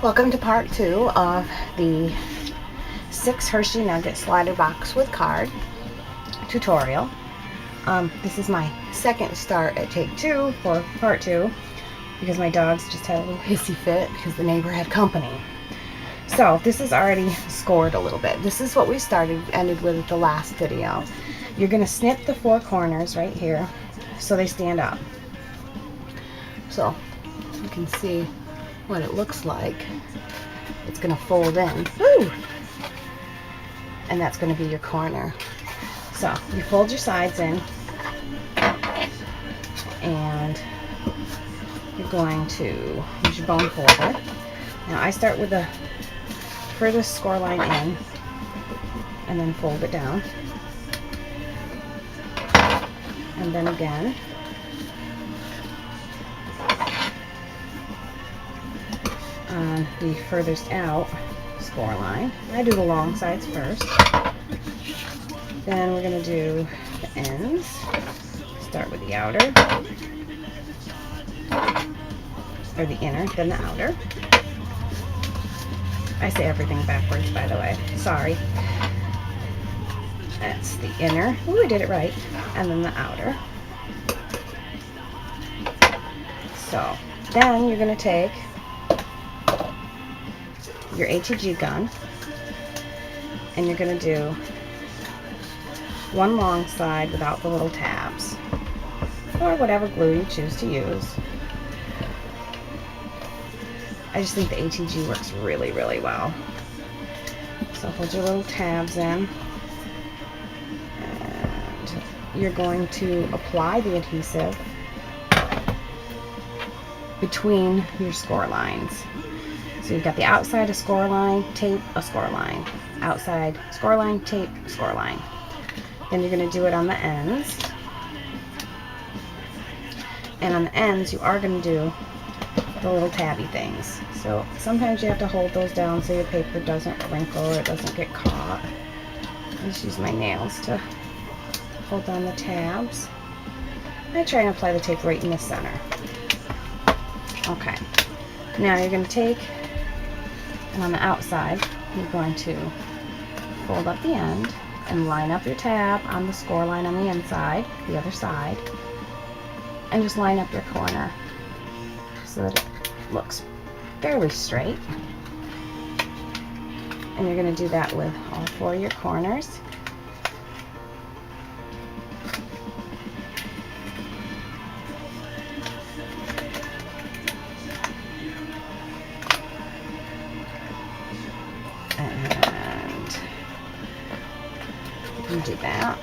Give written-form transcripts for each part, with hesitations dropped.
Welcome to part 2 of the 6 Hershey Nugget Slider Box with card tutorial. This is my second start at take 2 for part 2 because my dogs just had a little hissy fit because the neighbor had company. So this is already scored a little bit. This is what we ended with at the last video. You're going to snip the 4 corners right here so they stand up. So you can see what it looks like. It's going to fold in. Woo! And that's going to be your corner. So you fold your sides in and you're going to use your bone folder. Now I start with the furthest score line in and then fold it down. And then again. On the furthest out score line. I do the long sides first. Then we're going to do the ends. Start with the outer, or the inner, then the outer. I say everything backwards, by the way. Sorry. That's the inner. Ooh, I did it right. And then the outer. So then you're going to take your ATG gun and you're going to do one long side without the little tabs or whatever glue you choose to use. I just think the ATG works really, really well. So hold your little tabs in and you're going to apply the adhesive between your score lines. So you've got the outside, a score line, tape, a score line. Outside, score line, tape, score line. Then you're going to do it on the ends. And on the ends, you are going to do the little tabby things. So sometimes you have to hold those down so your paper doesn't wrinkle or it doesn't get caught. I just use my nails to hold down the tabs. I try and apply the tape right in the center. Okay. Now you're going to take, and on the outside, you're going to fold up the end and line up your tab on the score line on the inside, the other side, and just line up your corner so that it looks fairly straight. And you're going to do that with all 4 of your corners. And do that.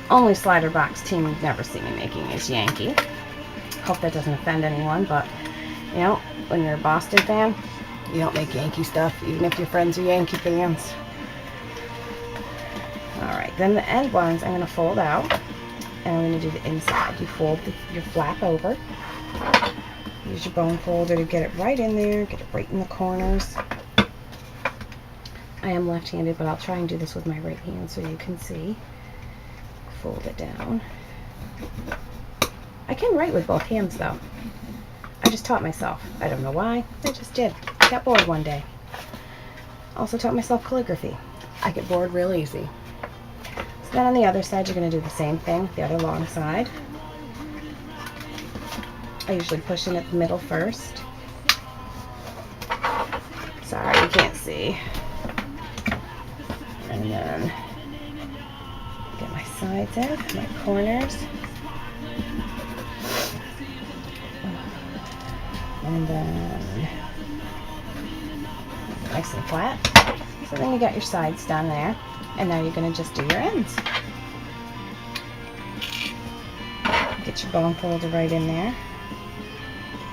The only slider box team you've never seen me making is Yankee. Hope that doesn't offend anyone, but you know, when you're a Boston fan, you don't make Yankee stuff, even if your friends are Yankee fans. Alright, then the end ones I'm going to fold out, and I'm going to do the inside. You fold your flap over. Use your bone folder to get it right in there, get it right in the corners. I am left-handed, but I'll try and do this with my right hand so you can see. Fold it down. I can write with both hands, though. I just taught myself. I don't know why. I just did. Got bored one day. Also taught myself calligraphy. I get bored real easy. So then on the other side, you're going to do the same thing, the other long side. I usually push in at the middle first. Sorry, you can't see. And then get my sides in, my corners. And then nice and flat. So then you got your sides down there. And now you're going to just do your ends. Get your bone folder right in there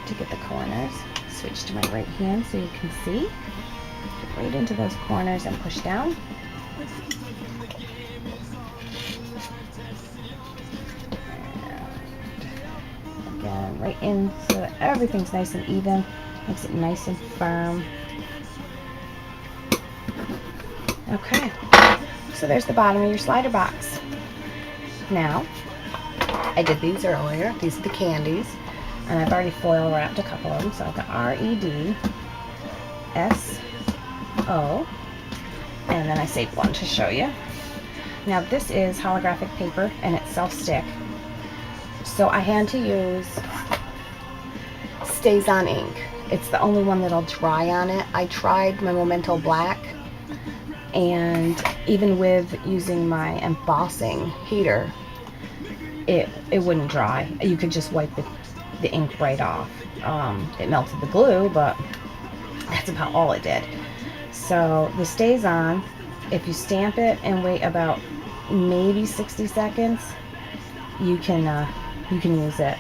to get the corners. Switch to my right hand so you can see. Get right into those corners and push down. Again, right in so that everything's nice and even. Makes it nice and firm. Okay, so there's the bottom of your slider box. Now, I did these earlier. These are the candies. And I've already foil wrapped a couple of them. So I've got R-E-D S-O, and then I saved one to show you. Now this is holographic paper and it's self-stick. So I had to use Stays On ink. It's the only one that'll dry on it. I tried my Memento Black, and even with using my embossing heater, it wouldn't dry. You could just wipe the ink right off. It melted the glue, but that's about all it did. So the Stays On, if you stamp it and wait about maybe 60 seconds, you can use it.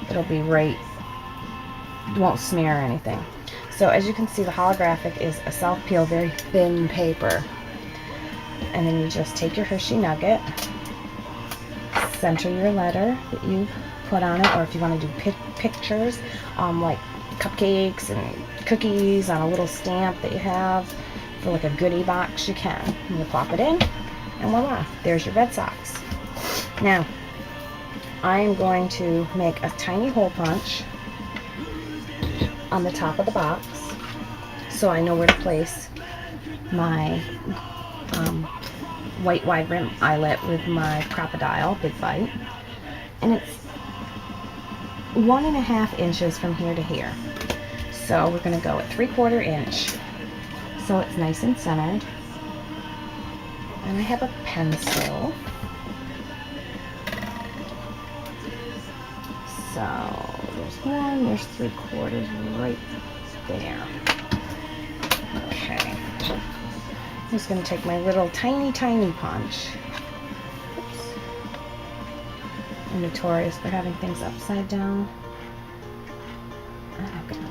It'll be right, it won't smear or anything. So as you can see, the holographic is a self-peel, very thin paper. And then you just take your Hershey Nugget, center your letter that you put on it, or if you want to do pictures, like cupcakes and cookies on a little stamp that you have for like a goodie box, you can. And you plop it in, and voila, there's your Red Sox. Now, I am going to make a tiny hole punch on the top of the box so I know where to place my white wide rim eyelet with my Crocodile Big Bite. And it's 1.5 inches from here to here. So we're going to go at 3/4 inch. So it's nice and centered. And I have a pencil. So there's 1, there's 3/4 right there. Okay. I'm just going to take my little tiny punch. Oops. I'm notorious for having things upside down. And I'm going to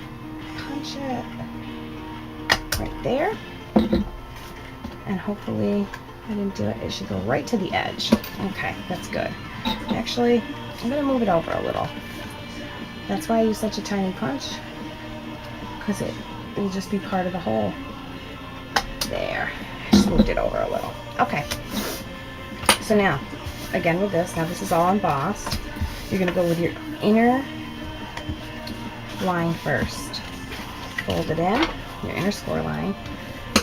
punch it right there. And hopefully, I didn't do it. It should go right to the edge. Okay, that's good. Actually, I'm going to move it over a little. That's why I use such a tiny punch, because it will just be part of the hole. There. I just moved it over a little. Okay. So now, again with this, now this is all embossed. You're going to go with your inner line first. Fold it in, your inner score line,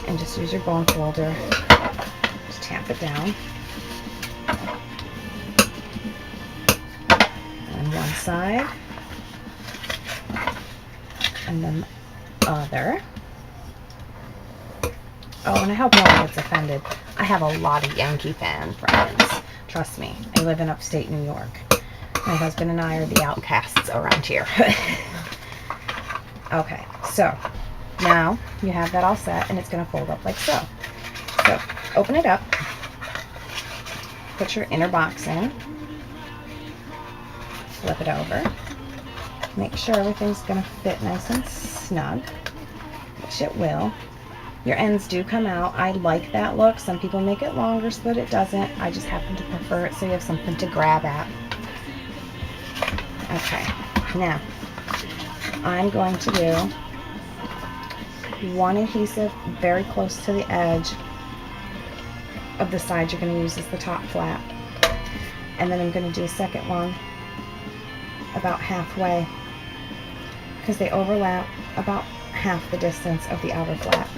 and just use your bone folder. Just tap it down. On one side, and then the other. Oh, and I hope no one gets offended. I have a lot of Yankee fan friends. Trust me, I live in upstate New York. My husband and I are the outcasts around here. Okay, so now you have that all set, and it's going to fold up like so. So open it up, put your inner box in, flip it over, make sure everything's going to fit nice and snug, which it will. Your ends do come out. I like that look. Some people make it longer so that it doesn't. I just happen to prefer it so you have something to grab at. Okay, now I'm going to do one adhesive very close to the edge of the side you're going to use as the top flap. And then I'm going to do a second one about halfway, because they overlap about half the distance of the outer flap.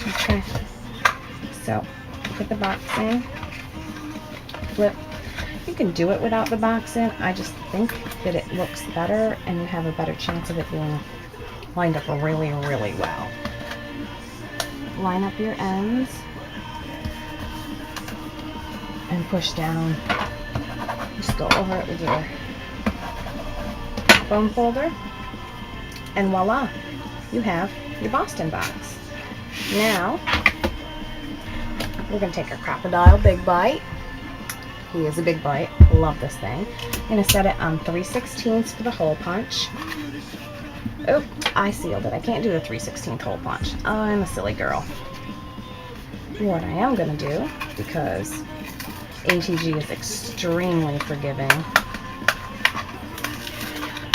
Okay, so put the box in, flip. You can do it without the box in. I just think that it looks better and you have a better chance of it being lined up really, really well. Line up your ends and push down. Just go over it with your bone folder, and voila, you have your Boston box. Now, we're going to take our Crocodile Big Bite. He is a big bite. Love this thing. I'm going to set it on 3/16 for the hole punch. Oh, I sealed it. I can't do the 3/16 hole punch. I'm a silly girl. What I am going to do, because ATG is extremely forgiving.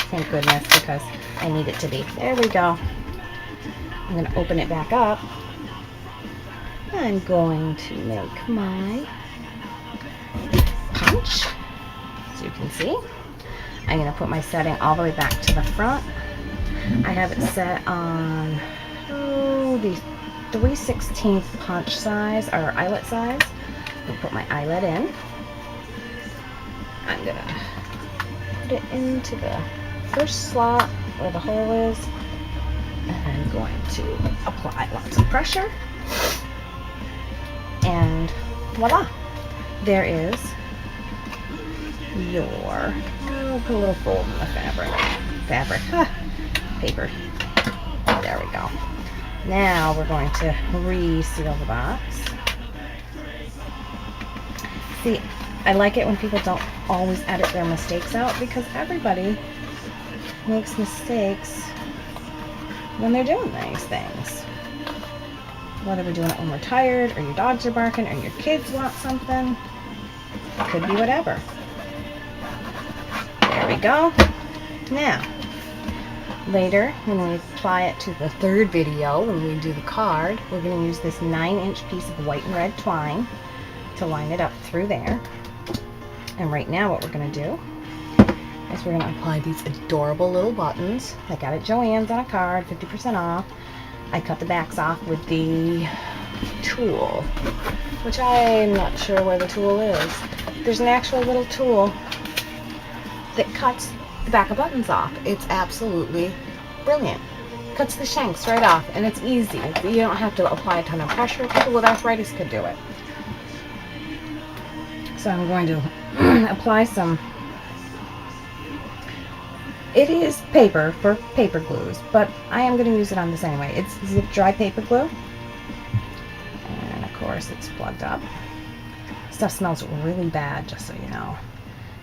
Thank goodness, because I need it to be. There we go. I'm going to open it back up. I'm going to make my punch, so you can see. I'm going to put my setting all the way back to the front. I have it set on the 3/16 punch size, or eyelet size. I'll put my eyelet in. I'm gonna put it into the first slot where the hole is, and I'm going to apply lots of pressure, and voila, there is your, put a little fold in the paper. There we go. Now we're going to reseal the box. See, I like it when people don't always edit their mistakes out, because everybody makes mistakes when they're doing these things. Whether we're doing it when we're tired, or your dogs are barking, or your kids want something. It could be whatever. There we go. Now, later, when we apply it to the third video, when we do the card, we're going to use this 9-inch piece of white and red twine to line it up through there. And right now what we're going to do is we're going to apply these adorable little buttons. I got at Joann's on a card, 50% off. I cut the backs off with the tool, which I'm not sure where the tool is. There's an actual little tool that cuts the back of buttons off. It's absolutely brilliant. Cuts the shanks right off, and it's easy. You don't have to apply a ton of pressure. People with arthritis could do it. So I'm going to apply some, it is paper for paper glues, but I am going to use it on this anyway. It's zip dry paper glue, and of course it's plugged up. Stuff smells really bad, just so you know.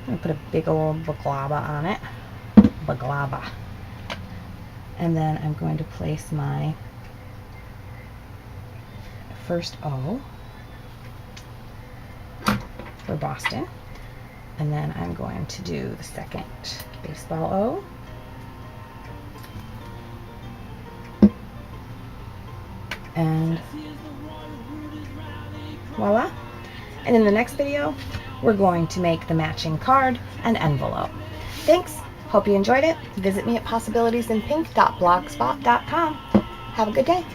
I'm going to put a big old baklava on it. Baklava. And then I'm going to place my first O for Boston. And then I'm going to do the second baseball O. And voila. And in the next video, we're going to make the matching card and envelope. Thanks. Hope you enjoyed it. Visit me at possibilitiesinpink.blogspot.com. Have a good day.